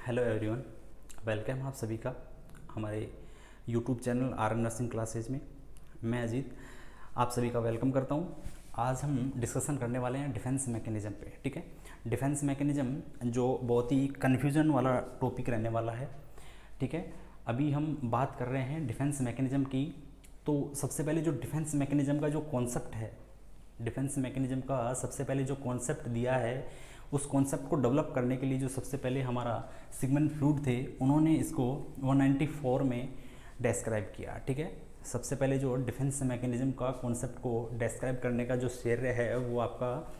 Hello everyone, welcome आप सभी का हमारे YouTube channel R N nursing classes में। मैं अजीत आप सभी का वेलकम करता हूं। आज हम डिस्कशन करने वाले हैं डिफेंस मैकेनिज़्म पे। ठीक है, डिफेंस मैकेनिज़्म जो बहुत ही कन्फ्यूज़न वाला टॉपिक रहने वाला है। ठीक है, अभी हम बात कर रहे हैं डिफेंस मैकेनिज़्म की। तो सबसे पहले जो डिफेंस मैकेनिज़्म का जो कॉन्सेप्ट है, डिफेंस मैकेनिज़्म का सबसे पहले जो कॉन्सेप्ट दिया है, उस कॉन्सेप्ट को डेवलप करने के लिए जो सबसे पहले हमारा सिगमंड फ्रूड थे, उन्होंने इसको 194 में डिस्क्राइब किया। ठीक है, सबसे पहले जो डिफेंस मैकेनिज़्म का कॉन्सेप्ट को डिस्क्राइब करने का जो श्रेय है वो आपका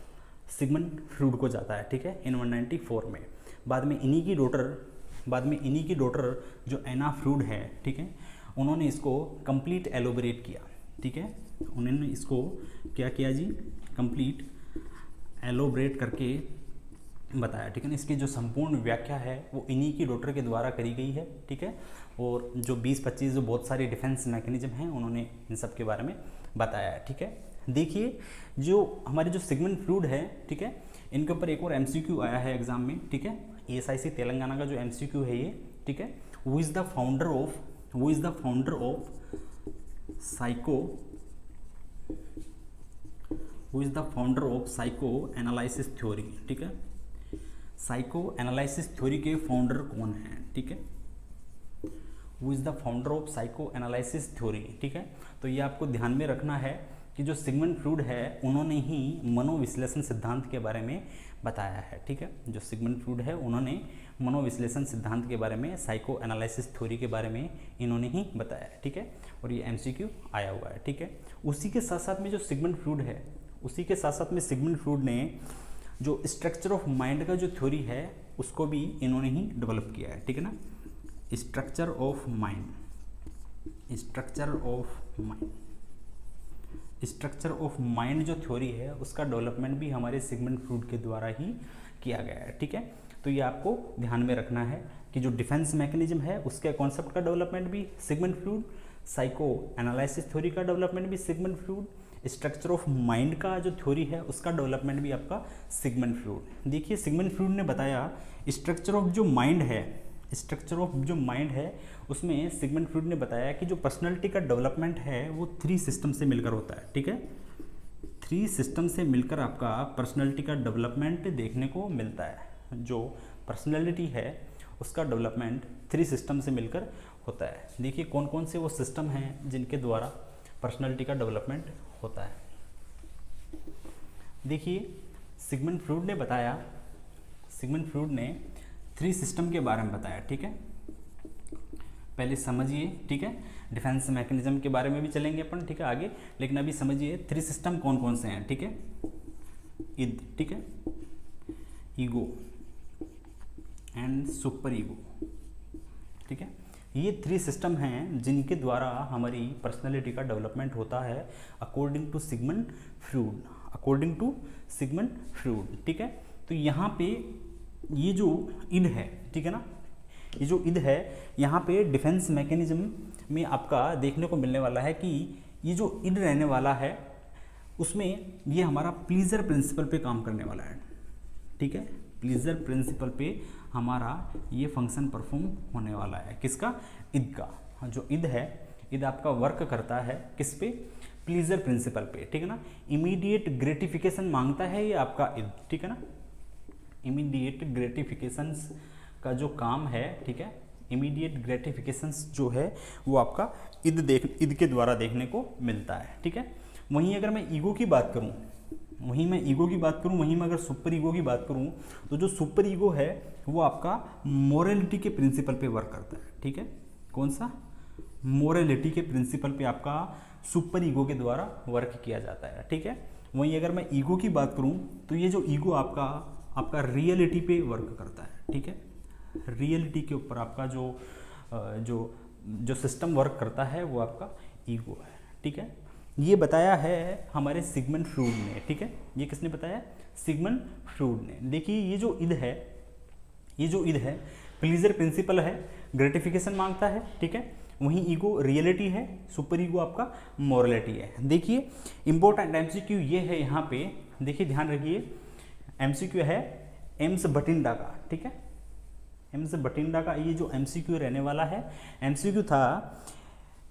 सिगमंड फ्रूड को जाता है। ठीक है, इन 194 में। बाद में इन्हीं की डॉटर जो एना फ्रूड है, ठीक है, उन्होंने इसको कंप्लीट एलोबरेट किया। ठीक है, उन्होंने इसको क्या किया जी, कंप्लीट एलोबरेट करके बताया। ठीक है ना, इसकी जो संपूर्ण व्याख्या है वो इन्हीं की डॉटर के द्वारा करी गई है। ठीक है, और जो 20-25 जो बहुत सारे डिफेंस मैकेनिज्म हैं उन्होंने इन सब के बारे में बताया है। ठीक है, देखिए जो हमारे जो सिगमंड फ्रूड है, ठीक है, इनके ऊपर एक और एमसीक्यू आया है एग्जाम में। ठीक है, ESIC तेलंगाना का जो एमसीक्यू है ये। ठीक है, who is the founder of psycho analysis theory. ठीक है, साइको एनालिसिस थ्योरी के फाउंडर कौन हैं? ठीक है, who is the founder of psycho analysis theory. ठीक है, तो ये आपको ध्यान में रखना है कि जो सिगमंड फ्रूड है उन्होंने ही मनोविश्लेषण सिद्धांत के बारे में बताया है। ठीक है, जो सिगमंड फ्रूड है उन्होंने मनोविश्लेषण सिद्धांत के बारे में, साइको एनालिसिस थ्योरी के बारे में इन्होंने ही बताया है। ठीक है, और ये MCQ आया हुआ है। ठीक है, उसी के साथ साथ में जो सिगमंड फ्रूड ने जो स्ट्रक्चर ऑफ माइंड का जो थ्योरी है उसको भी इन्होंने ही डेवलप किया है। ठीक है ना, स्ट्रक्चर ऑफ माइंड जो थ्योरी है उसका डेवलपमेंट भी हमारे सिगमंड फ्रूड के द्वारा ही किया गया है। ठीक है, तो ये आपको ध्यान में रखना है कि जो डिफेंस मैकेनिज्म है उसके कॉन्सेप्ट का डेवलपमेंट भी Sigmund Freud, psycho analysis theory का डेवलपमेंट भी Sigmund Freud, structure of mind का जो थ्योरी है उसका डेवलपमेंट भी आपका सिगमंड फ्रूड। देखिए सिगमंड फ्रूड ने बताया स्ट्रक्चर ऑफ जो माइंड है उसमें सिगमंड फ्रूड ने बताया कि जो पर्सनालिटी का डेवलपमेंट है वो 3 सिस्टम से मिलकर होता है। ठीक है, 3 सिस्टम से मिलकर आपका पर्सनालिटी का डेवलपमेंट देखने को मिलता है। जो पर्सनालिटी है उसका डेवलपमेंट 3 सिस्टम से मिलकर होता है। देखिए कौन कौन से वो सिस्टम हैं जिनके द्वारा पर्सनालिटी का डेवलपमेंट होता है। देखिए सिगमंड फ्रूड ने 3 सिस्टम के बारे में बताया। ठीक है, पहले समझिए। ठीक है, डिफेंस मैकेनिज्म के बारे में भी चलेंगे अपन, ठीक है, आगे, लेकिन अभी समझिए 3 सिस्टम कौन कौन से हैं। ठीक है, ईद, ठीक है, ईगो एंड सुपर ईगो। ठीक है, ये 3 सिस्टम हैं जिनके द्वारा हमारी पर्सनालिटी का डेवलपमेंट होता है अकॉर्डिंग टू सिगमंड फ्रूड। ठीक है, तो यहाँ पे ये जो ईद है, ठीक है ना, ये जो ईद है यहाँ पे डिफेंस मैकेनिज्म में आपका देखने को मिलने वाला है कि ये जो ईद रहने वाला है उसमें ये हमारा प्लीजर प्रिंसिपल पे काम करने वाला है। ठीक है, प्लीजर प्रिंसिपल पे हमारा ये फंक्शन परफॉर्म होने वाला है। किसका? ईद का। जो ईद है, ईद आपका वर्क करता है किस पे? प्लीजर प्रिंसिपल पे। ठीक है ना, इमीडिएट ग्रेटिफिकेशन मांगता है ये आपका ईद। ठीक है ना, इमीडिएट ग्रेटिफिकेशंस का जो काम है, ठीक है, इमीडिएट ग्रेटिफिकेशंस जो है वो आपका ईद के द्वारा देखने को मिलता है। ठीक है, वहीं अगर मैं ईगो की बात करूं, वहीं मैं अगर सुपर ईगो की बात करूं तो जो सुपर ईगो है वो आपका मोरलिटी के प्रिंसिपल पे वर्क करता है। ठीक है, कौन सा? मोरलिटी के प्रिंसिपल पे आपका सुपर ईगो के द्वारा वर्क किया जाता है। ठीक है, वहीं अगर मैं ईगो की बात करूं तो ये जो ईगो आपका रियलिटी पे वर्क करता है। ठीक है, रियलिटी के ऊपर आपका जो सिस्टम वर्क करता है वो आपका ईगो है। ठीक है, ये बताया है हमारे सिगमंड फ्रूड ने। ठीक है, ये किसने बताया? सिगमंड फ्रूड ने। देखिए ये जो ईद है प्लीजर प्रिंसिपल है, ग्रेटिफिकेशन मांगता है। ठीक है, वहीं ईगो रियलिटी है, सुपर ईगो आपका मोरलिटी है। देखिए इंपॉर्टेंट MCQ ये है यहाँ पे, देखिए ध्यान रखिए, MCQ है एम्स बठिंडा का। ठीक है, एम.एस. बठिंडा का ये जो एमसीक्यू रहने वाला है, एमसीक्यू था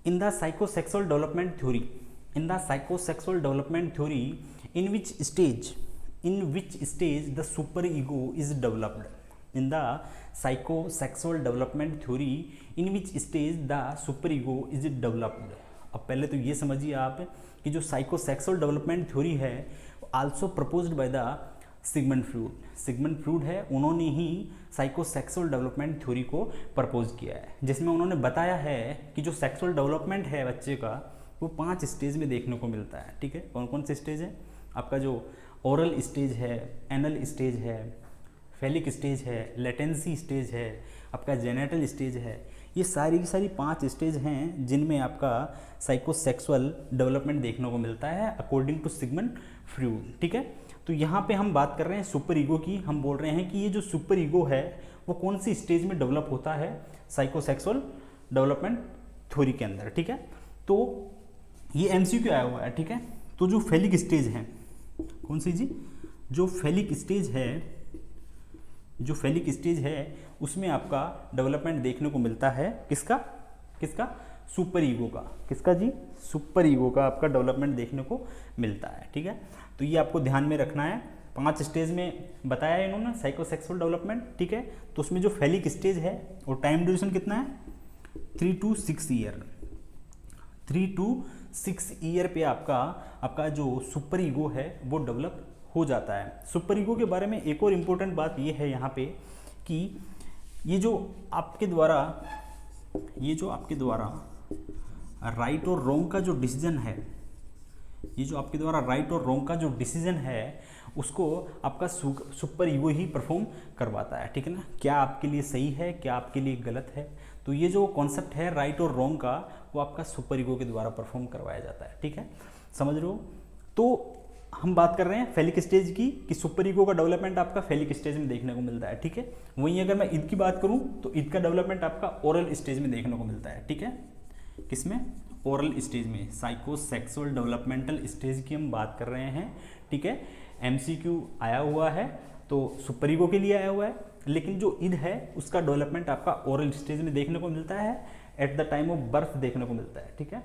in the psychosexual development theory, in the psychosexual development theory in which stage the super ego is developed, in the psychosexual development theory in which stage the super ego is developed. अब पहले तो ये समझिए आप कि जो psychosexual development theory है also proposed by the Sigmund Freud, Sigmund Freud है उन्होंने ही साइकोसेक्सुअल डेवलपमेंट थ्योरी को प्रपोज किया है, जिसमें उन्होंने बताया है कि जो सेक्सुअल डेवलपमेंट है बच्चे का वो 5 स्टेज में देखने को मिलता है। ठीक है, कौन कौन से स्टेज है? आपका जो ओरल स्टेज है, एनल स्टेज है, फेलिक स्टेज है, लेटेंसी स्टेज है, आपका जेनेटल स्टेज है। ये सारी की सारी 5 स्टेज हैं जिनमें आपका साइकोसेक्सुअल डेवलपमेंट देखने को मिलता है अकॉर्डिंग टू सिगमंड फ्रूड। ठीक है, तो यहाँ पे हम बात कर रहे हैं सुपर ईगो की। हम बोल रहे हैं कि ये जो सुपर ईगो है वो कौन सी स्टेज में डेवलप होता है साइकोसेक्सुअल डेवलपमेंट थ्योरी के अंदर। ठीक है, तो ये एमसीक्यू आया हुआ है। ठीक है, तो जो फेलिक स्टेज है, कौन सी जी? जो फेलिक स्टेज है, जो फेलिक स्टेज है उसमें आपका डेवलपमेंट देखने को मिलता है किसका? किसका? सुपर ईगो का। किसका जी? सुपर ईगो का आपका डेवलपमेंट देखने को मिलता है। ठीक है, तो ये आपको ध्यान में रखना है। 5 स्टेज में बताया है इन्होंने साइकोसेक्सुअल डेवलपमेंट। ठीक है, तो उसमें जो फेलिक स्टेज है और टाइम ड्यूरेशन कितना है? 3 to 6 ईयर। 3 to 6 ईयर पे आपका जो सुपर ईगो है वो डेवलप हो जाता है। सुपर ईगो के बारे में एक और इम्पोर्टेंट बात ये है यहाँ पे कि ये जो आपके द्वारा राइट और रॉन्ग का जो डिसीजन है, ये जो आपके द्वारा राइट और रॉन्ग का जो डिसीजन है उसको आपका सुपर ईगो ही परफॉर्म करवाता है। ठीक है ना, क्या आपके लिए सही है, क्या आपके लिए गलत है। तो ये जो कॉन्सेप्ट है राइट और रॉन्ग का वो आपका सुपर ईगो के द्वारा परफॉर्म करवाया जाता है। ठीक है, समझ रहे हो? तो हम बात कर रहे हैं फेलिक स्टेज की कि सुपर ईगो का डेवलपमेंट आपका फेलिक स्टेज में देखने को मिलता है। ठीक है, वहीं अगर मैं ईद की बात करूं तो ईद का डेवलपमेंट आपका ओरल स्टेज में देखने को मिलता है। ठीक है, किसमें? ओरल स्टेज में। साइकोसेक्सुअल डेवलपमेंटल स्टेज की हम बात कर रहे हैं। ठीक है, एमसीक्यू आया हुआ है तो सुपर ईगो के लिए आया हुआ है, लेकिन जो ईद है उसका डेवलपमेंट आपका ओरल स्टेज में देखने को मिलता है, at the time of birth देखने को मिलता है। ठीक है,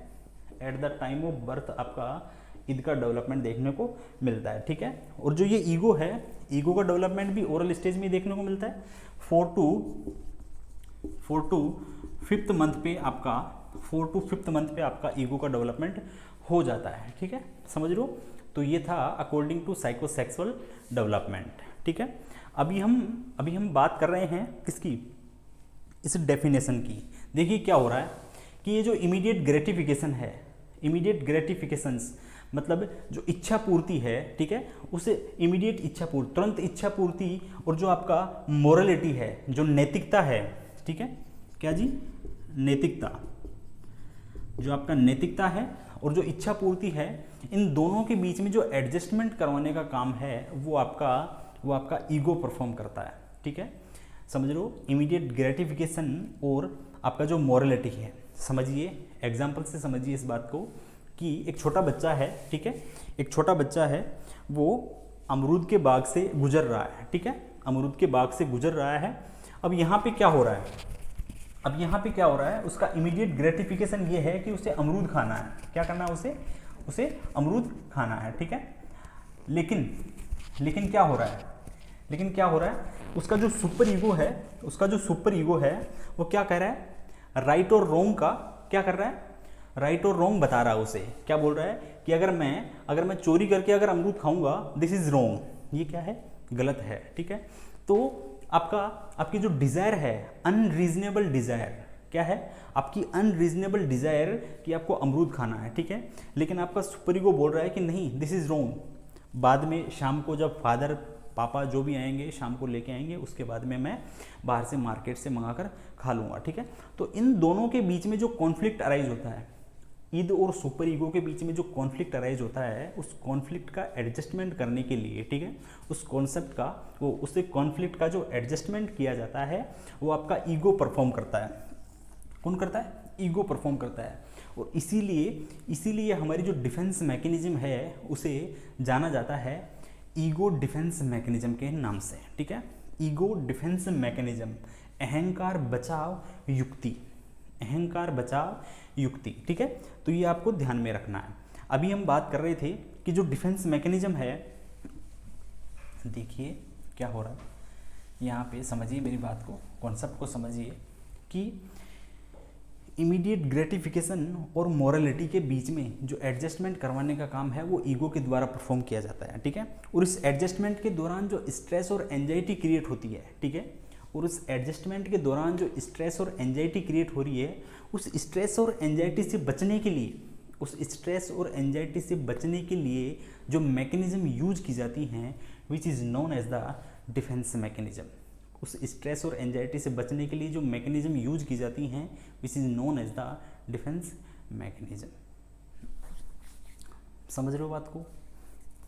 at the time of birth आपका ईद का डेवलपमेंट देखने को मिलता है। ठीक है, और जो ये ईगो है, ईगो का डेवलपमेंट भी ओरल स्टेज में देखने को मिलता है। 4 to 5th मंथ पे आपका 4 to 5th मंथ पे आपका ईगो का डेवलपमेंट हो जाता है। ठीक है, समझ लो? तो ये था अकॉर्डिंग टू साइकोसेक्सुअल डेवलपमेंट। ठीक है, अभी हम बात कर रहे हैं किसकी? इस डेफिनेशन की। देखिए क्या हो रहा है कि ये जो इमीडिएट ग्रेटिफिकेशन है, इमीडिएट ग्रेटिफिकेशंस मतलब जो इच्छा पूर्ति है, ठीक है, उसे इमीडिएट इच्छा पूर्ति, तुरंत इच्छा पूर्ति, और जो आपका मोरलिटी है, जो नैतिकता है, ठीक है, क्या जी? नैतिकता, जो आपका नैतिकता है और जो इच्छा पूर्ति है, इन दोनों के बीच में जो एडजस्टमेंट करवाने का काम है वो आपका ईगो परफॉर्म करता है। ठीक है, समझ लो? इमीडिएट ग्रेटिफिकेशन और आपका जो मोरलिटी है। समझिए, एग्जाम्पल से समझिए इस बात को कि एक छोटा बच्चा है, ठीक है, एक छोटा बच्चा है, वो अमरूद के बाग से गुजर रहा है। ठीक है, अमरूद के बाग से गुजर रहा है। अब यहाँ पे क्या हो रहा है? उसका इमीडिएट ग्रेटिफिकेशन ये है कि उसे अमरूद खाना है। क्या करना है उसे अमरूद खाना है। ठीक है, लेकिन क्या हो रहा है? उसका जो सुपर ईगो है वो क्या कह रहा है? राइट और रॉन्ग का क्या कर रहा है? राइट और रॉन्ग बता रहा है उसे। क्या बोल रहा है कि अगर मैं चोरी करके अगर अमरूद खाऊंगा, दिस इज रॉन्ग, ये क्या है? गलत है। ठीक है, तो आपकी जो डिजायर है, अनरीजनेबल डिजायर, क्या है? आपकी अनरीजनेबल डिजायर कि आपको अमरूद खाना है। ठीक है, लेकिन आपका सुपर ईगो बोल रहा है कि नहीं, दिस इज रॉन्ग। बाद में शाम को जब फादर पापा जो भी आएंगे शाम को लेके आएंगे, उसके बाद में मैं बाहर से मार्केट से मंगाकर खा लूँगा। ठीक है, तो इन दोनों के बीच में जो कॉन्फ्लिक्ट अराइज होता है, ईद और सुपर ईगो के बीच में जो कॉन्फ्लिक्ट अराइज होता है, उस कॉन्फ्लिक्ट का एडजस्टमेंट करने के लिए, ठीक है, उस कॉन्फ्लिक्ट का जो एडजस्टमेंट किया जाता है वो आपका ईगो परफॉर्म करता है। कौन करता है? ईगो परफॉर्म करता है। और इसीलिए हमारी जो डिफेंस मैकेनिज्म है उसे जाना जाता है ईगो डिफेंस मैकेनिज्म के नाम से। ठीक है, ईगो डिफेंस मैकेनिज्म, अहंकार बचाव युक्ति, अहंकार बचाव युक्ति, ठीक है। तो ये आपको ध्यान में रखना है। अभी हम बात कर रहे थे कि जो डिफेंस मैकेनिज्म है, देखिए क्या हो रहा है यहाँ पे, समझिए मेरी बात को, कॉन्सेप्ट को समझिए कि इमीडिएट ग्रेटिफिकेशन और मोरालिटी के बीच में जो एडजस्टमेंट करवाने का काम है वो ईगो के द्वारा परफॉर्म किया जाता है, ठीक है। और इस एडजस्टमेंट के दौरान जो स्ट्रेस और एंजाइटी क्रिएट होती है, ठीक है, और उस एडजस्टमेंट के दौरान जो स्ट्रेस और एंजाइटी क्रिएट हो रही है, उस स्ट्रेस और एंजाइटी से बचने के लिए, उस स्ट्रेस और एंजाइटी से बचने के लिए जो मैकेनिज्म यूज की जाती हैं which is known as the defence mechanism. उस स्ट्रेस और एंजाइटी से बचने के लिए जो मैकेनिज्म यूज की जाती हैं which is known as the defence mechanism. समझ रहे हो बात को,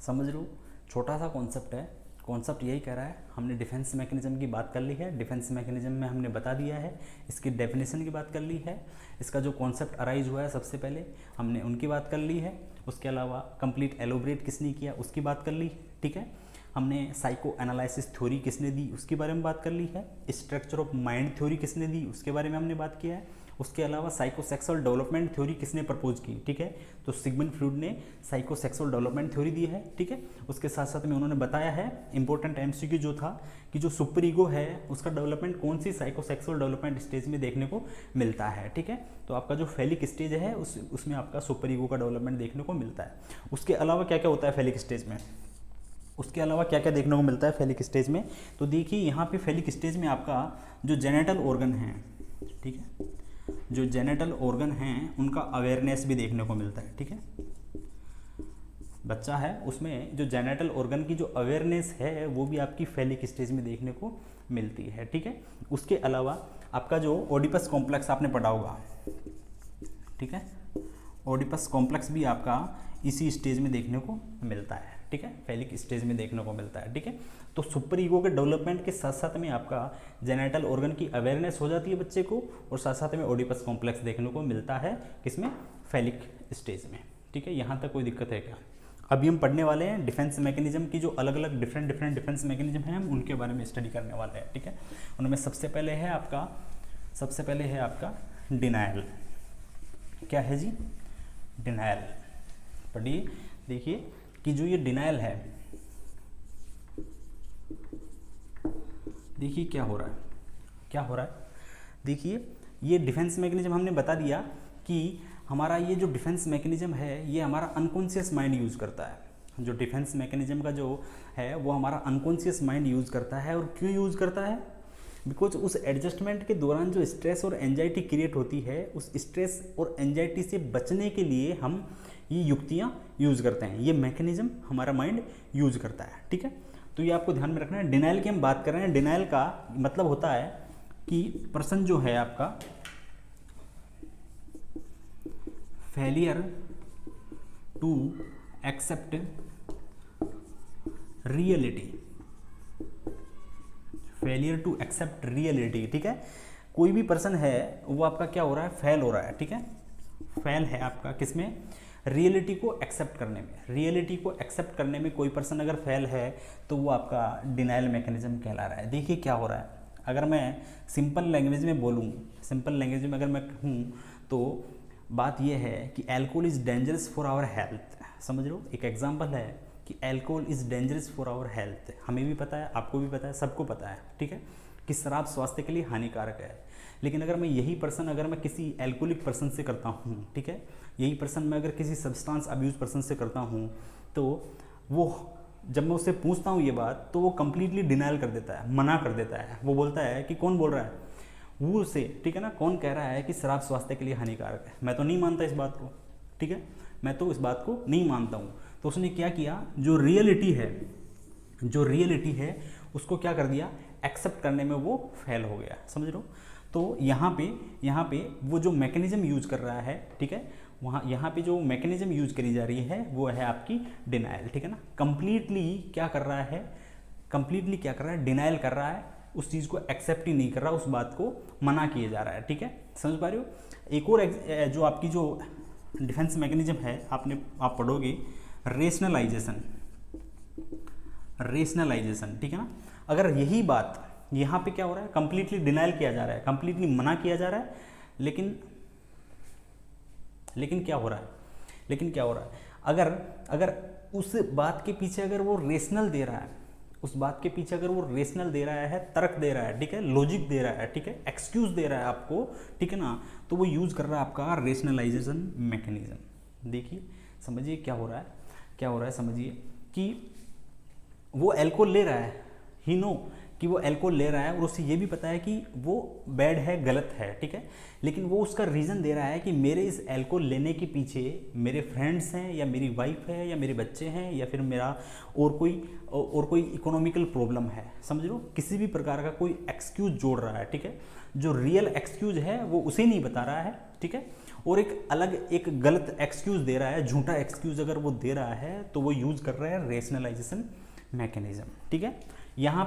समझ रहे हो? छोटा सा कॉन्सेप्ट है, कॉन्सेप्ट यही कह रहा है। हमने डिफेंस मैकेनिज्म की बात कर ली है, डिफेंस मैकेनिज्म में हमने बता दिया है, इसकी डेफिनेशन की बात कर ली है, इसका जो कॉन्सेप्ट अराइज हुआ है सबसे पहले हमने उनकी बात कर ली है, उसके अलावा कंप्लीट एलोबरेट किसने किया उसकी बात कर ली, ठीक है। हमने साइको एनालिसिस थ्योरी किसने दी उसके बारे में बात कर ली है, स्ट्रक्चर ऑफ माइंड थ्योरी किसने दी उसके बारे में हमने बात किया है, उसके अलावा साइकोसेक्सुअल डेवलपमेंट थ्योरी किसने प्रपोज की, ठीक है, तो सिगमंड फ्रॉइड ने साइकोसेक्सुअल डेवलपमेंट थ्योरी दी है, ठीक है। उसके साथ साथ में उन्होंने बताया है इंपॉर्टेंट एमसीक्यू जो था कि जो सुपर ईगो है उसका डेवलपमेंट कौन सी साइकोसेक्सुअल डेवलपमेंट स्टेज में देखने को मिलता है, ठीक है। तो आपका जो फेलिक स्टेज है उसमें आपका सुपर ईगो का डेवलपमेंट देखने को मिलता है। उसके अलावा क्या क्या होता है फेलिक स्टेज में, उसके अलावा क्या क्या देखने को मिलता है फेलिक स्टेज में, तो देखिए यहाँ पे फेलिक स्टेज में आपका जो जेनेटल ऑर्गन है, ठीक है, जो जेनेटल ऑर्गन हैं उनका अवेयरनेस भी देखने को मिलता है, ठीक है। बच्चा है उसमें जो जेनेटल ऑर्गन की जो अवेयरनेस है वो भी आपकी फेलिक स्टेज में देखने को मिलती है, ठीक है। उसके अलावा आपका जो ओडिपस कॉम्प्लेक्स आपने पढ़ा होगा, ठीक है, ओडिपस कॉम्प्लेक्स भी आपका इसी स्टेज में देखने को मिलता है, ठीक है, फेलिक स्टेज में देखने को मिलता है, ठीक है। तो सुपर ईगो के डेवलपमेंट के साथ साथ में आपका जेनेटल ऑर्गन की अवेयरनेस हो जाती है बच्चे को, और साथ साथ में ओडिपस कॉम्प्लेक्स देखने को मिलता है किसमें, फेलिक स्टेज में, ठीक है। यहाँ तक कोई दिक्कत है क्या? अभी हम पढ़ने वाले हैं डिफेंस मैकेनिज्म की जो अलग अलग डिफरेंट डिफेंस मैकेनिज्म हैं, हम उनके बारे में स्टडी करने वाले हैं, ठीक है। उनमें सबसे पहले है आपका डिनायल। क्या है जी? डिनायल। पढ़िए, देखिए कि जो ये डिनायल है, देखिए क्या हो रहा है, देखिए ये डिफेंस मैकेनिज्म हमने बता दिया कि हमारा ये जो डिफेंस मैकेनिज्म है ये हमारा अनकॉन्शियस माइंड यूज़ करता है। जो डिफेंस मैकेनिज्म का जो है वो हमारा अनकॉन्शियस माइंड यूज़ करता है। और क्यों यूज़ करता है? बिकॉज उस एडजस्टमेंट के दौरान जो स्ट्रेस और एंजाइटी क्रिएट होती है, उस स्ट्रेस और एंजाइटी से बचने के लिए हम ये युक्तियाँ यूज़ करते हैं, ये मैकेनिज्म हमारा माइंड यूज़ करता है, ठीक है। तो ये आपको ध्यान में रखना है। डिनाइल की हम बात कर रहे हैं। डिनाइल का मतलब होता है कि पर्सन जो है आपका failure to accept reality, failure to accept reality, ठीक है। कोई भी पर्सन है वो आपका क्या हो रहा है, फेल हो रहा है, ठीक है। फेल है आपका किसमें? रियलिटी को एक्सेप्ट करने में। रियलिटी को एक्सेप्ट करने में कोई पर्सन अगर फेल है तो वो आपका डिनाइल मैकेनिज्म कहला रहा है। देखिए क्या हो रहा है, अगर मैं सिंपल लैंग्वेज में बोलूँ, सिंपल लैंग्वेज में अगर मैं कहूँ तो बात यह है कि alcohol is dangerous for our health. समझ लो, एक एग्जांपल है कि alcohol is dangerous for our health. हमें भी पता है, आपको भी पता है, सबको पता है, ठीक है, कि शराब स्वास्थ्य के लिए हानिकारक है। लेकिन अगर मैं यही पर्सन अगर मैं किसी एल्कोहलिक पर्सन से करता हूँ, ठीक है, यही पर्सन मैं अगर किसी सब्सटेंस अब्यूज पर्सन से करता हूँ, तो वो जब मैं उससे पूछता हूँ ये बात तो वो कम्प्लीटली डिनाइल कर देता है, मना कर देता है। वो बोलता है कि कौन बोल रहा है, वो से, ठीक है ना, कौन कह रहा है कि शराब स्वास्थ्य के लिए हानिकारक है? मैं तो नहीं मानता इस बात को, ठीक है, मैं तो इस बात को नहीं मानता हूँ। तो उसने क्या किया, जो रियलिटी है उसको क्या कर दिया, एक्सेप्ट करने में वो फेल हो गया। समझ लो, तो यहाँ पे वो जो मैकेनिज्म यूज कर रहा है, ठीक है, यहाँ पे जो मैकेनिज्म यूज करी जा रही है वो है आपकी डिनाइल, ठीक है ना। कंप्लीटली क्या कर रहा है, डिनाइल कर रहा है, उस चीज़ को एक्सेप्ट ही नहीं कर रहा, उस बात को मना किए जा रहा है, ठीक है, समझ पा रहे हो। एक और जो आपकी जो डिफेंस मैकेनिज्म है आप पढ़ोगे रेशनलाइजेशन, ठीक है ना। अगर यही बात यहाँ पे क्या हो रहा है, कंप्लीटली डिनाइल किया जा रहा है, कंप्लीटली मना किया जा रहा है। लेकिन क्या हो रहा है, अगर उस बात के पीछे अगर वो रेशनल दे रहा है, उस बात के पीछे अगर वो रेशनल दे रहा है, तर्क दे रहा है, ठीक है, लॉजिक दे रहा है, ठीक है, एक्सक्यूज दे रहा है आपको, ठीक है ना, तो वो यूज कर रहा है आपका रेशनलाइजेशन मैकेनिज्म। देखिए समझिए क्या हो रहा है, समझिए कि वो एल्कोहल ले रहा है, ही नो कि वो एल्कोहल ले रहा है, और उसे ये भी पता है कि वो बैड है, गलत है, ठीक है, लेकिन वो उसका रीज़न दे रहा है कि मेरे इस एल्कोहल लेने के पीछे मेरे फ्रेंड्स हैं, या मेरी वाइफ है, या मेरे बच्चे हैं, या फिर मेरा और कोई इकोनॉमिकल प्रॉब्लम है। समझ लो, किसी भी प्रकार का कोई एक्सक्यूज जोड़ रहा है, ठीक है, जो रियल एक्सक्यूज है वो उसे नहीं बता रहा है, ठीक है, और एक गलत एक्सक्यूज दे रहा है, झूठा एक्सक्यूज अगर वो दे रहा है तो वो यूज कर रहा है रेशनलाइजेशन मैकेनिज्म, ठीक है। यहाँ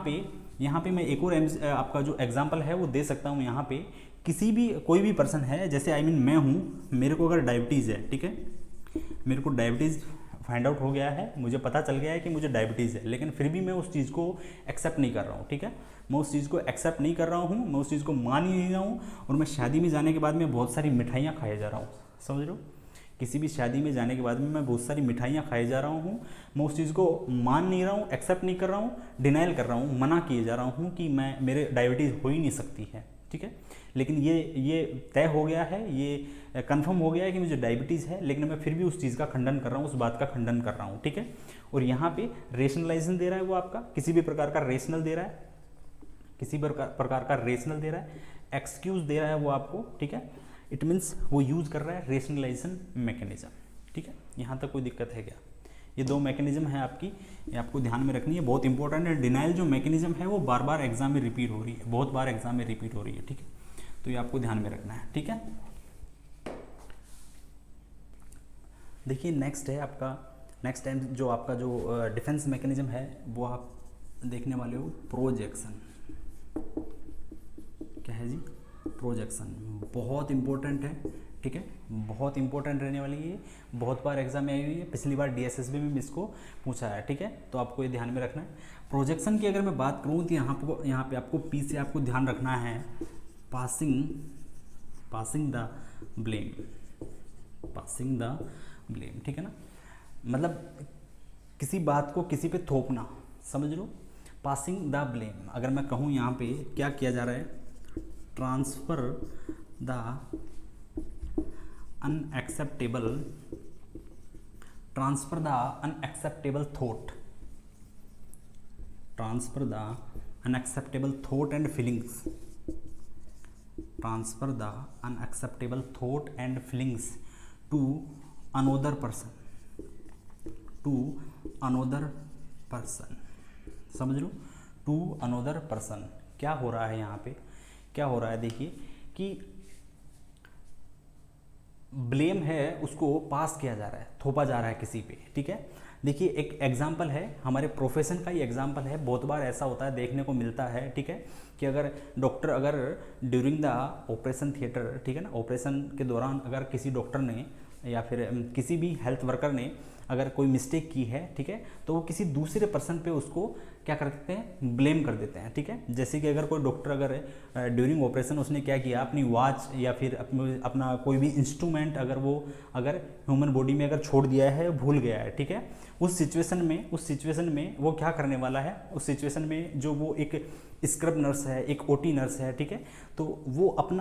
पे मैं एक और आपका जो एग्जांपल है वो दे सकता हूँ। यहाँ पे कोई भी पर्सन है, जैसे मैं हूँ, मेरे को अगर डायबिटीज़ है, ठीक है, मेरे को डायबिटीज़ फाइंड आउट हो गया है, मुझे पता चल गया है कि मुझे डायबिटीज़ है, लेकिन फिर भी मैं उस चीज़ को एक्सेप्ट नहीं कर रहा हूँ, ठीक है, मैं उस चीज़ को एक्सेप्ट नहीं कर रहा हूँ, मैं उस चीज़ को मान ही नहीं रहा हूँ, और मैं शादी में जाने के बाद में बहुत सारी मिठाइयाँ खाए जा रहा हूँ। समझ लो, किसी भी शादी में जाने के बाद में मैं बहुत सारी मिठाइयाँ खाए जा रहा हूँ, मैं उस चीज़ को मान नहीं रहा हूँ, एक्सेप्ट नहीं कर रहा हूँ, डिनाइल कर रहा हूँ, मना किए जा रहा हूँ कि मेरे डायबिटीज़ हो ही नहीं सकती है, ठीक है, लेकिन ये तय हो गया है, ये कंफर्म हो गया है कि मुझे डायबिटीज़ है, लेकिन मैं फिर भी उस चीज़ का खंडन कर रहा हूँ, उस बात का खंडन कर रहा हूँ, ठीक है। और यहाँ पे रेशनलाइजेशन दे रहा है वो आपका, किसी भी प्रकार का रेशनल दे रहा है, किसी प्रकार का रेशनल दे रहा है, एक्सक्यूज दे रहा है वो आपको, ठीक है, इट मीन्स वो यूज कर रहा है रेशनलाइजेशन मैकेनिज्म, ठीक है। यहाँ तक कोई दिक्कत है क्या? ये दो मैकेनिज्म है आपकी, ये आपको ध्यान में रखनी है, बहुत इंपॉर्टेंट है। डिनाइल जो मैकेनिज्म है वो बार बार एग्जाम में रिपीट हो रही है, बहुत बार एग्जाम में रिपीट हो रही है, ठीक है, तो ये आपको ध्यान में रखना है, ठीक है। देखिए नेक्स्ट है आपका, नेक्स्ट टाइम जो आपका जो डिफेंस मैकेनिज्म है वो आप देखने वाले हो प्रोजेक्शन। क्या है जी? प्रोजेक्शन बहुत इंपॉर्टेंट है, ठीक है, बहुत इंपॉर्टेंट रहने वाली है, बहुत बार एग्जाम में आई हुई है, पिछली बार डीएसएसबी में इसको पूछा है, ठीक है, तो आपको ये ध्यान में रखना है। प्रोजेक्शन की अगर मैं बात करूँ तो यहाँ पे आपको पी से आपको ध्यान रखना है, पासिंग द ब्लेम, ठीक है ना, मतलब किसी बात को किसी पे थोपना, समझ लो, पासिंग द ब्लेम। अगर मैं कहूँ यहाँ पे क्या किया जा रहा है, transfer the unacceptable thought, transfer the unacceptable thought and feelings, transfer the unacceptable thought and feelings to another person, समझ लो, टू अनोदर पर्सन। क्या हो रहा है यहाँ पे, क्या हो रहा है, देखिए कि ब्लेम है उसको पास किया जा रहा है, थोपा जा रहा है किसी पे, ठीक है। देखिए एक एग्जाम्पल है, हमारे प्रोफेशन का ही एग्जाम्पल है, बहुत बार ऐसा होता है, देखने को मिलता है, ठीक है, कि अगर डॉक्टर अगर ड्यूरिंग द ऑपरेशन थिएटर, ठीक है ना, ऑपरेशन के दौरान अगर किसी डॉक्टर ने या फिर किसी भी हेल्थ वर्कर ने अगर कोई मिस्टेक की है, ठीक है, तो वो किसी दूसरे पर्सन पे उसको क्या कर देते हैं, ब्लेम कर देते हैं, ठीक है। जैसे कि अगर कोई डॉक्टर अगर ड्यूरिंग ऑपरेशन उसने क्या किया, अपनी वॉच या फिर अपना कोई भी इंस्ट्रूमेंट अगर ह्यूमन बॉडी में अगर छोड़ दिया है, भूल गया है, ठीक है, उस सिचुएशन में वो क्या करने वाला है, उस सिचुएशन में जो वो एक स्क्रब नर्स है, एक ओटी नर्स है, ठीक है, तो वो अपनी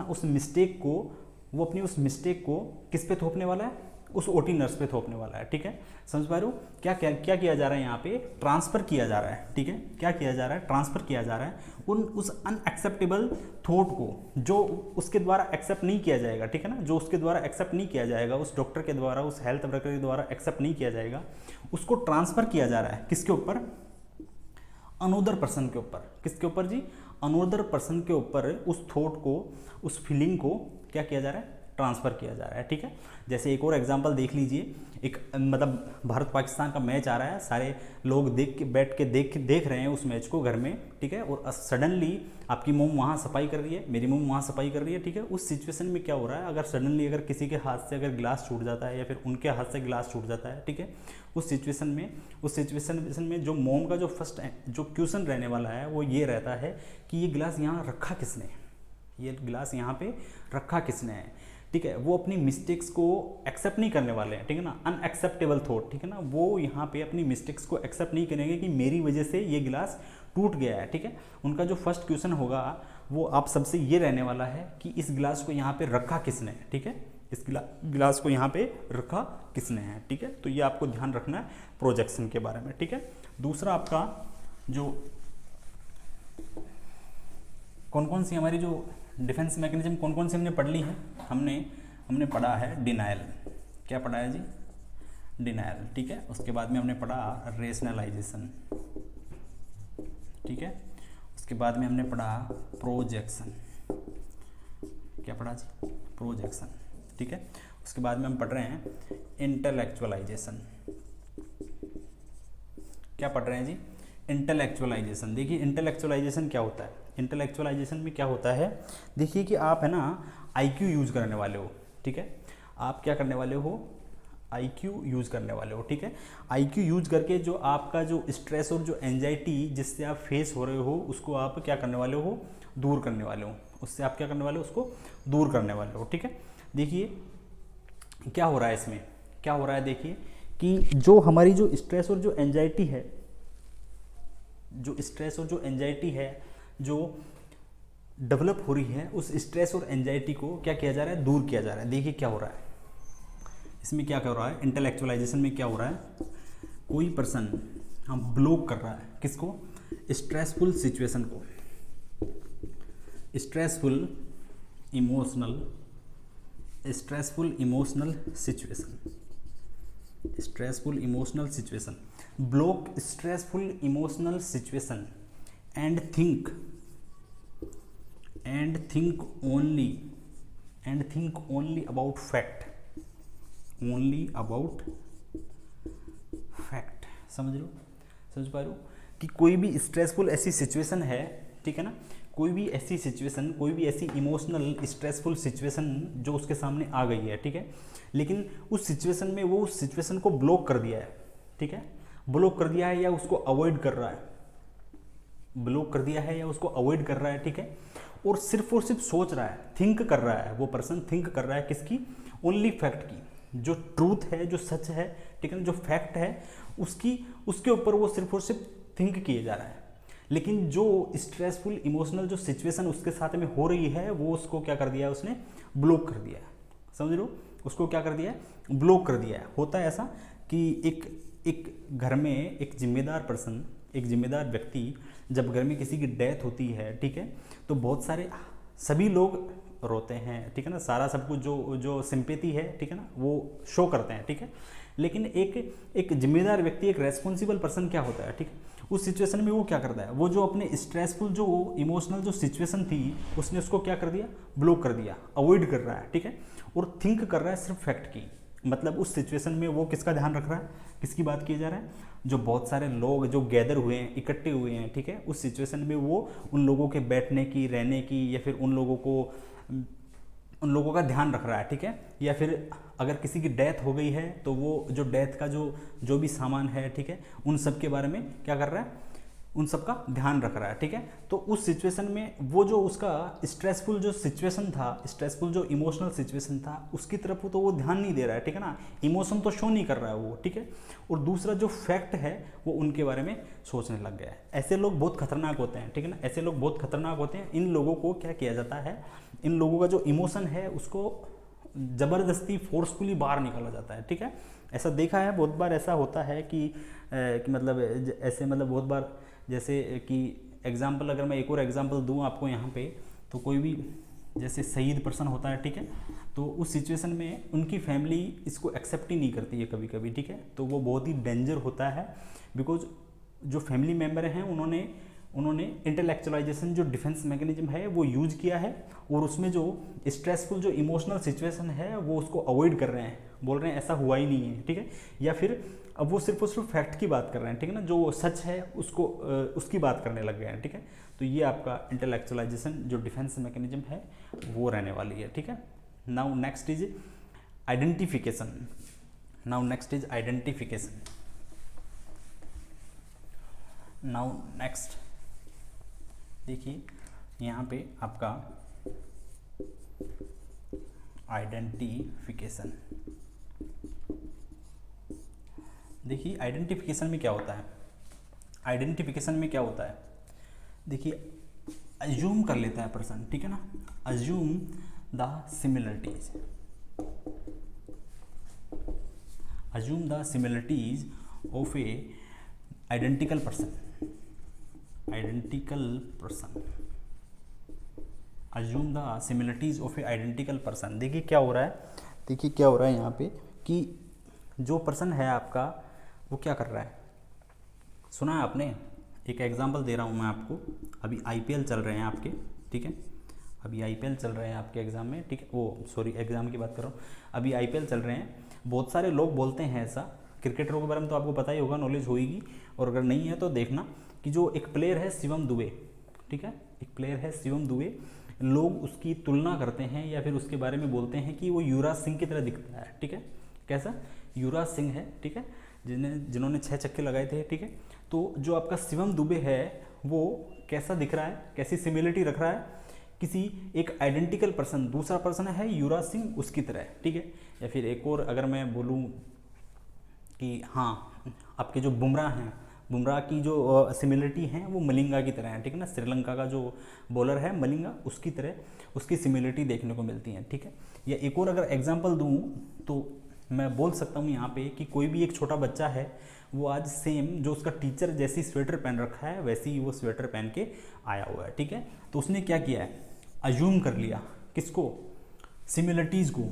उस मिस्टेक को किस पे थोपने वाला है, उस ओटी नर्स पे थोपने वाला है, ठीक है। समझ पा रहे हो, क्या किया जा रहा है यहाँ पे, ट्रांसफर किया जा रहा है, ठीक है, क्या किया जा रहा है, ट्रांसफर किया जा रहा है उस अनएक्सेप्टेबल थॉट को, जो उसके द्वारा एक्सेप्ट नहीं किया जाएगा, ठीक है ना, जो उसके द्वारा एक्सेप्ट नहीं किया जाएगा, उस डॉक्टर के द्वारा, उस हेल्थ वर्कर के द्वारा एक्सेप्ट नहीं किया जाएगा, उसको ट्रांसफर किया जा रहा है किसके ऊपर, अनोदर पर्सन के ऊपर। किसके ऊपर जी, अनोदर पर्सन के ऊपर उस थॉट को, उस फीलिंग को क्या किया जा रहा है, ट्रांसफ़र किया जा रहा है, ठीक है। जैसे एक और एग्जांपल देख लीजिए, एक मतलब भारत पाकिस्तान का मैच आ रहा है, सारे लोग बैठ के देख रहे हैं उस मैच को घर में, ठीक है, और सडनली आपकी मोम वहाँ सफाई कर रही है, मेरी मोम वहाँ सफाई कर रही है, ठीक है। उस सिचुएशन में क्या हो रहा है, अगर सडनली अगर किसी के हाथ से अगर गिलास छूट जाता है या फिर उनके हाथ से गिलास छूट जाता है, ठीक है, उस सिचुएशन में जो मोम का जो फर्स्ट जो क्वेश्चन रहने वाला है वो ये रहता है कि ये गिलास यहाँ रखा किसने, ये गिलास यहाँ पे रखा किसने है, ठीक है। वो अपनी मिस्टेक्स को एक्सेप्ट नहीं करने वाले हैं, ठीक है ना, अनएक्सेप्टेबल थॉट, ठीक है ना, वो यहाँ पे अपनी मिस्टेक्स को एक्सेप्ट नहीं करेंगे कि मेरी वजह से ये गिलास टूट गया है, ठीक है। उनका जो फर्स्ट क्वेश्चन होगा वो आप सबसे ये रहने वाला है कि इस गिलास को यहाँ पे रखा किसने है, ठीक है, इस गिलास को यहाँ पे रखा किसने है, ठीक है। तो ये आपको ध्यान रखना है प्रोजेक्शन के बारे में, ठीक है। दूसरा आपका जो कौन कौन सी हमारी जो डिफेंस मैकेनिज्म कौन कौन सी हमने पढ़ ली है, हमने पढ़ा है डिनायल, क्या पढ़ा है जी, डिनायल, ठीक है। उसके बाद में हमने पढ़ा रेशनलाइजेशन, ठीक है। उसके बाद में हमने पढ़ा प्रोजेक्शन, क्या पढ़ा जी, प्रोजेक्शन, ठीक है। उसके बाद में हम पढ़ रहे हैं इंटेलेक्चुअलाइजेशन, क्या पढ़ रहे हैं जी, इंटेलेक्चुअलाइजेशन। देखिए इंटेलेक्चुअलाइजेशन क्या होता है, इंटेलेक्चुअलाइजेशन में क्या होता है, देखिए कि आप है ना आईक्यू यूज़ करने वाले हो, ठीक है, आप क्या करने वाले हो, आईक्यू यूज़ करने वाले हो, ठीक है। आईक्यू यूज़ करके जो आपका जो स्ट्रेस और जो एंजाइटी जिससे आप फेस हो रहे हो उसको आप क्या करने वाले हो, दूर करने वाले हो, उससे आप क्या करने वाले हो, उसको दूर करने वाले हो, ठीक है। देखिए क्या हो रहा है इसमें, क्या हो रहा है, देखिए कि जो हमारी जो स्ट्रेस और जो एंजाइटी है, जो स्ट्रेस और जो एंजाइटी है जो डेवलप हो रही है, उस स्ट्रेस और एंजाइटी को क्या किया जा रहा है, दूर किया जा रहा है। देखिए क्या हो रहा है इसमें, क्या कर रहा है इंटेलेक्चुअलाइजेशन में, क्या हो रहा है, कोई पर्सन हम ब्लॉक कर रहा है किसको, स्ट्रेसफुल सिचुएशन को, stressful emotional situation, block stressful emotional situation and think only about fact, समझ पा रहे हो कि कोई भी स्ट्रेसफुल ऐसी सिचुएशन है, ठीक है ना, कोई भी ऐसी इमोशनल स्ट्रेसफुल सिचुएशन जो उसके सामने आ गई है, ठीक है, लेकिन उस सिचुएशन में वो उस सिचुएशन को ब्लॉक कर दिया है, ठीक है, ब्लॉक कर दिया है या उसको अवॉइड कर रहा है, ठीक है, और सिर्फ सोच रहा है, थिंक कर रहा है, वो पर्सन थिंक कर रहा है किसकी, ओनली फैक्ट की, जो ट्रूथ है, जो सच है, ठीक है ना, जो फैक्ट है उसके ऊपर वो सिर्फ और सिर्फ थिंक किए जा रहा है। लेकिन जो स्ट्रेसफुल इमोशनल जो सिचुएशन उसके साथ में हो रही है वो उसको क्या कर दिया है, उसने ब्लॉक कर दिया है, समझ लो, उसको क्या कर दिया है, ब्लॉक कर दिया है। होता है ऐसा कि एक घर में एक जिम्मेदार व्यक्ति, जब घर में किसी की डेथ होती है, ठीक है, तो बहुत सारे सभी लोग रोते हैं, ठीक है ना, सारा सब कुछ जो सिंपैथी है, ठीक है ना, वो शो करते हैं, ठीक है। लेकिन एक जिम्मेदार व्यक्ति, एक रेस्पॉन्सिबल पर्सन क्या होता है, ठीक है, उस सिचुएशन में वो क्या करता है, वो जो अपने स्ट्रेसफुल जो इमोशनल जो सिचुएशन थी उसने उसको क्या कर दिया, ब्लॉक कर दिया, अवॉइड कर रहा है, ठीक है, और थिंक कर रहा है सिर्फ फैक्ट की। मतलब उस सिचुएशन में वो किसका ध्यान रख रहा है, किसकी बात की जा रहा है, जो बहुत सारे लोग जो गैदर हुए हैं, इकट्ठे हुए हैं, ठीक है, उस सिचुएशन में वो उन लोगों के बैठने की, रहने की, या फिर उन लोगों का ध्यान रख रहा है, ठीक है। या फिर अगर किसी की डेथ हो गई है तो वो जो डेथ का जो भी सामान है, ठीक है, उन सब के बारे में क्या कर रहा है, उन सब का ध्यान रख रहा है, ठीक है। तो उस सिचुएशन में वो जो उसका स्ट्रेसफुल जो सिचुएशन था, स्ट्रेसफुल जो इमोशनल सिचुएशन था, उसकी तरफ तो वो ध्यान नहीं दे रहा है, ठीक है ना, इमोशन तो शो नहीं कर रहा है वो, ठीक है। और दूसरा जो फैक्ट है वो उनके बारे में सोचने लग गया है। ऐसे लोग बहुत खतरनाक होते हैं, ठीक है ना, ऐसे लोग बहुत खतरनाक होते हैं। इन लोगों को क्या किया जाता है, इन लोगों का जो इमोशन है उसको ज़बरदस्ती फोर्सफुली बाहर निकाला जाता है, ठीक है। ऐसा देखा है बहुत बार, ऐसा होता है कि मतलब ऐसे मतलब बहुत बार, जैसे कि एग्जाम्पल, अगर मैं एक और एग्जाम्पल दूं आपको यहाँ पे, तो कोई भी जैसे शहीद पर्सन होता है, ठीक है, तो उस सिचुएशन में उनकी फैमिली इसको एक्सेप्ट ही नहीं करती है कभी कभी, ठीक है। तो वो बहुत ही डेंजर होता है, बिकॉज जो फैमिली मेम्बर हैं उन्होंने उन्होंने इंटेलेक्चुअलाइजेशन जो डिफेंस मैकेनिज्म है वो यूज किया है, और उसमें जो स्ट्रेसफुल जो इमोशनल सिचुएशन है वो उसको अवॉइड कर रहे हैं, बोल रहे हैं ऐसा हुआ ही नहीं है, ठीक है। या फिर अब वो सिर्फ और सिर्फ फैक्ट की बात कर रहे हैं, ठीक है ना, जो सच है उसको उसकी बात करने लग गए हैं, ठीक है। तो ये आपका इंटेलेक्चुअलाइजेशन जो डिफेंस मैकेनिज्म है वो रहने वाली है, ठीक है। Now next is identification. Now next is identification. Now next देखिए यहाँ पे आपका आइडेंटिफिकेशन। देखिए आइडेंटिफिकेशन में क्या होता है, आइडेंटिफिकेशन में क्या होता है, देखिए अज्यूम कर लेता है पर्सन, ठीक है ना, assume the similarities, assume the similarities of A identical person, identical person, assume the similarities of A identical person. देखिए क्या हो रहा है, देखिए क्या हो रहा है यहाँ पे कि जो पर्सन है आपका वो क्या कर रहा है, सुना है आपने, एक एग्जांपल दे रहा हूँ मैं आपको। अभी आईपीएल चल रहे हैं आपके, ठीक है, अभी आईपीएल चल रहे हैं आपके एग्ज़ाम में, ठीक है, वो सॉरी एग्ज़ाम की बात कर रहा हूँ, अभी आईपीएल चल रहे हैं। बहुत सारे लोग बोलते हैं ऐसा, क्रिकेटरों के बारे में तो आपको पता ही होगा, नॉलेज होगी, और अगर नहीं है तो देखना कि जो एक प्लेयर है शिवम दुबे, ठीक है, एक प्लेयर है शिवम दुबे, लोग उसकी तुलना करते हैं या फिर उसके बारे में बोलते हैं कि वो युवराज सिंह की तरह दिखता है, ठीक है। कैसा, युवराज सिंह है, ठीक है, जिन्होंने 6 छक्के लगाए थे, ठीक है। तो जो आपका शिवम दुबे है वो कैसा दिख रहा है, कैसी सिमिलरिटी रख रहा है, किसी एक आइडेंटिकल पर्सन, दूसरा पर्सन है युवराज सिंह उसकी तरह, ठीक है। या फिर एक और अगर मैं बोलूँ कि हाँ आपके जो बुमराह हैं, बुमराह की जो सिमिलरिटी है वो मलिंगा की तरह है, ठीक है ना, श्रीलंका का जो बॉलर है मलिंगा उसकी तरह उसकी सिमिलरिटी देखने को मिलती है, ठीक है। या एक और अगर एग्जांपल दूँ तो मैं बोल सकता हूँ यहाँ पे कि कोई भी एक छोटा बच्चा है वो आज सेम जो उसका टीचर जैसी स्वेटर पहन रखा है वैसी ही वो स्वेटर पहन के आया हुआ है, ठीक है। तो उसने क्या किया है, अज्यूम कर लिया, किसको, सिमिलरिटीज़ को,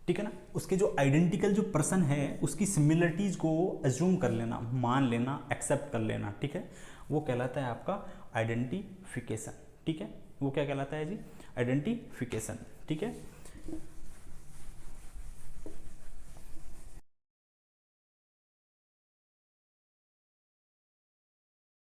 ठीक है ना, उसके जो आइडेंटिकल जो पर्सन है उसकी सिमिलरिटीज़ को अज्यूम कर लेना, मान लेना, एक्सेप्ट कर लेना, ठीक है, वो कहलाता है आपका आइडेंटिफिकेशन, ठीक है, वो क्या कहलाता है जी, आइडेंटिफिकेशन, ठीक है।